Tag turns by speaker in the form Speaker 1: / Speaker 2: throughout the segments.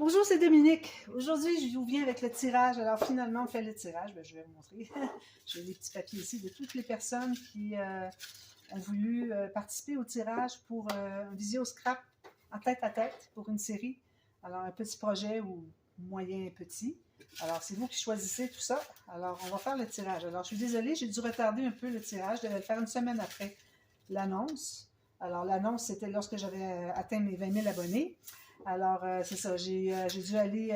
Speaker 1: Bonjour, c'est Dominique. Aujourd'hui, je vous viens avec le tirage. Alors, finalement, on fait le tirage. Bien, je vais vous montrer. J'ai les petits papiers ici de toutes les personnes qui ont voulu participer au tirage pour un visio scrap en tête à tête pour une série. Alors, un petit projet ou moyen petit. Alors, c'est vous qui choisissez tout ça. Alors, on va faire le tirage. Alors, je suis désolée, j'ai dû retarder un peu le tirage. Je devais le faire une semaine après l'annonce. Alors, l'annonce, c'était lorsque j'avais atteint mes 20 000 abonnés. Alors, c'est ça, j'ai dû aller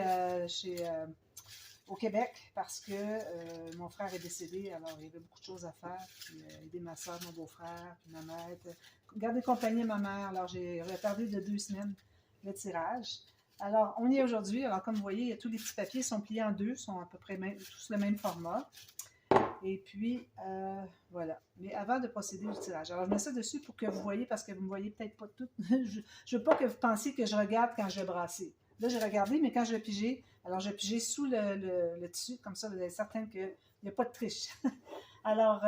Speaker 1: au Québec parce que mon frère est décédé, alors il y avait beaucoup de choses à faire, puis aider ma soeur, mon beau-frère, puis ma mère, garder compagnie à ma mère. Alors, j'ai retardé de 2 semaines le tirage. Alors, on y est aujourd'hui. Alors, comme vous voyez, tous les petits papiers sont pliés en deux, sont à peu près tous le même format. Et puis, voilà. Mais avant de procéder au tirage, alors je mets ça dessus pour que vous voyez, parce que vous ne me voyez peut-être pas tout. Je ne veux pas que vous pensiez que je regarde quand je vais brasser. Là, j'ai regardé, mais quand je vais piger, alors je vais piger sous le tissu, comme ça, vous êtes certain qu'il n'y a pas de triche. Alors,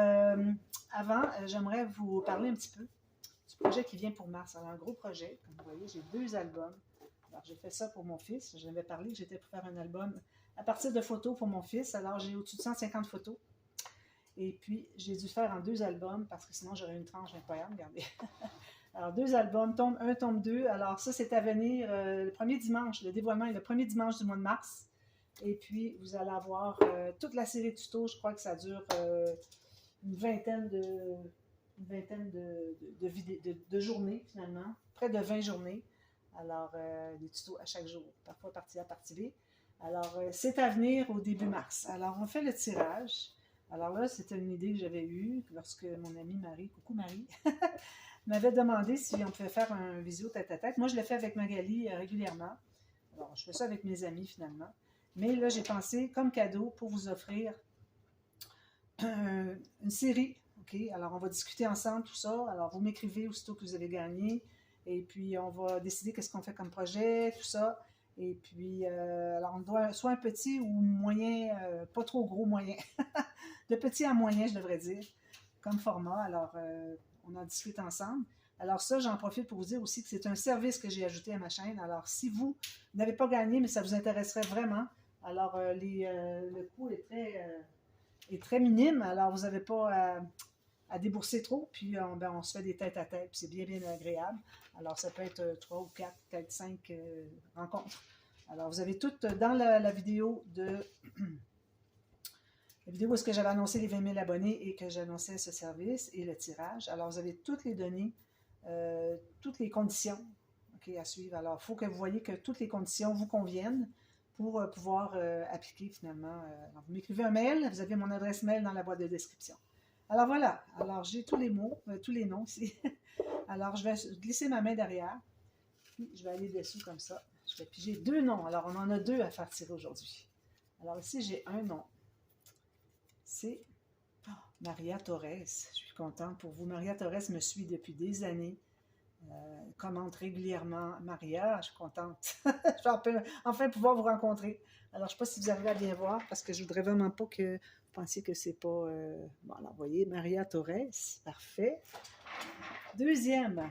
Speaker 1: avant, j'aimerais vous parler un petit peu du projet qui vient pour mars. Alors, un gros projet, comme vous voyez, j'ai 2 albums. Alors, j'ai fait ça pour mon fils. Je l'avais parlé que j'étais pour faire un album à partir de photos pour mon fils. Alors, j'ai au-dessus de 150 photos. Et puis, j'ai dû faire en 2 albums parce que sinon, j'aurais une tranche incroyable. Regardez. Alors, 2 albums, tome 1, tome 2. Alors, ça, c'est à venir le premier dimanche. Le dévoilement est le premier dimanche du mois de mars. Et puis, vous allez avoir toute la série de tutos. Je crois que ça dure une vingtaine de journées, finalement. Près de 20 journées. Alors, des tutos à chaque jour, parfois partie A, partie B. Alors, c'est à venir au début mars. Alors, on fait le tirage. Alors là, c'était une idée que j'avais eue lorsque mon amie Marie, coucou Marie, m'avait demandé si on pouvait faire un visio tête-à-tête. Moi, je le fais avec Magali régulièrement. Alors, je fais ça avec mes amis finalement. Mais là, j'ai pensé comme cadeau pour vous offrir une série. OK? Alors, on va discuter ensemble tout ça. Alors, vous m'écrivez aussitôt que vous avez gagné. Et puis, on va décider qu'est-ce qu'on fait comme projet, tout ça. Et puis, alors, on doit soit un petit ou moyen, pas trop gros moyen. De petit à moyen, je devrais dire, comme format. Alors, on en discute ensemble. Alors ça, j'en profite pour vous dire aussi que c'est un service que j'ai ajouté à ma chaîne. Alors, si vous n'avez pas gagné, mais ça vous intéresserait vraiment, alors le coût est très minime. Alors, vous n'avez pas à débourser trop. Puis, on se fait des têtes à tête. Puis, c'est bien, bien agréable. Alors, ça peut être 3 ou 4, peut-être 5 rencontres. Alors, vous avez tout dans la vidéo de... La vidéo où est-ce que j'avais annoncé les 20 000 abonnés et que j'annonçais ce service et le tirage. Alors, vous avez toutes les données, toutes les conditions à suivre. Alors, il faut que vous voyez que toutes les conditions vous conviennent pour pouvoir appliquer finalement. Alors, vous m'écrivez un mail, vous avez mon adresse mail dans la boîte de description. Alors, voilà. Alors, j'ai tous les mots, tous les noms ici. Alors, je vais glisser ma main derrière. Puis, je vais aller dessous comme ça. Je vais piger 2 noms. Alors, on en a 2 à faire tirer aujourd'hui. Alors, ici, j'ai un nom. C'est Maria Torres. Je suis contente pour vous. Maria Torres me suit depuis des années. Commente régulièrement. Maria, je suis contente. Je vais enfin pouvoir vous rencontrer. Alors, je ne sais pas si vous arrivez à bien voir parce que je ne voudrais vraiment pas que vous pensiez que c'est pas... Bon, alors, vous voyez, Maria Torres. Parfait. Deuxième.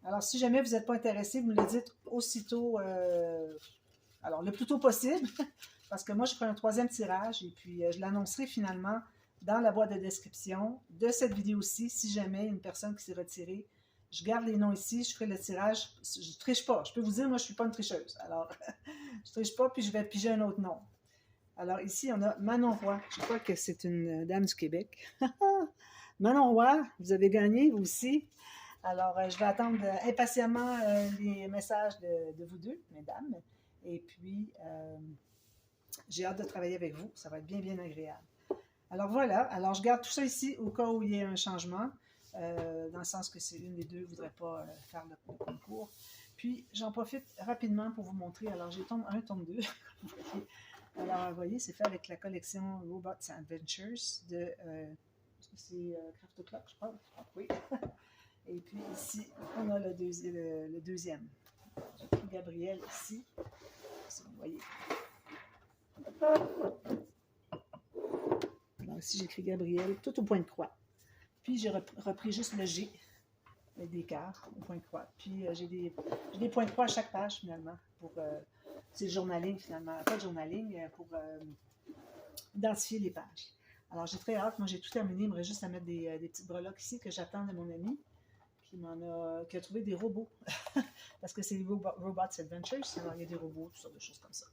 Speaker 1: Alors, si jamais vous n'êtes pas intéressé, vous me le dites aussitôt... alors, le plus tôt possible. Parce que moi, je ferai un 3e tirage et puis je l'annoncerai finalement dans la boîte de description de cette vidéo-ci. Si jamais une personne qui s'est retirée, je garde les noms ici, je ferai le tirage. Je ne triche pas. Je peux vous dire, moi, je ne suis pas une tricheuse. Alors, je ne triche pas, puis je vais piger un autre nom. Alors, ici, on a Manon Roy. Je crois que c'est une dame du Québec. Manon Roy, vous avez gagné, vous aussi. Alors, je vais attendre impatiemment les messages de vous deux, mesdames. Et puis... j'ai hâte de travailler avec vous. Ça va être bien, bien agréable. Alors voilà. Alors je garde tout ça ici au cas où il y ait un changement, dans le sens que c'est une des deux ne voudrait pas faire le concours. Puis j'en profite rapidement pour vous montrer. Alors j'ai tome 1, tome 2. Alors vous voyez, c'est fait avec la collection Robots Adventures de c'est Craft O'Clock, je crois. Oui. Et puis ici, on a le deuxième. J'ai pris Gabriel ici. Si vous voyez. Alors ici, j'écris Gabriel, tout au point de croix. Puis, j'ai repris juste le G, avec des quarts au point de croix. Puis, j'ai des points de croix à chaque page, finalement, pour c'est le journaling finalement, pas le journaling, pour identifier les pages. Alors j'ai très hâte, moi j'ai tout terminé, il me reste juste à mettre des petites breloques ici que j'attends de mon ami qui a trouvé des robots. Parce que c'est Robots Adventures, alors il y a des robots, toutes sortes de choses comme ça.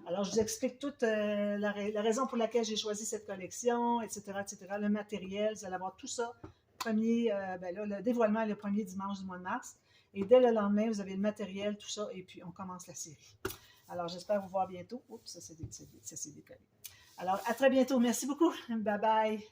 Speaker 1: Alors je vous explique toute la raison pour laquelle j'ai choisi cette collection, etc., etc., le matériel, vous allez avoir tout ça. Le dévoilement est le premier dimanche du mois de mars. Et dès le lendemain, vous avez le matériel, tout ça, et puis on commence la série. Alors j'espère vous voir bientôt. Oups, ça s'est décollé. Alors à très bientôt. Merci beaucoup. Bye bye.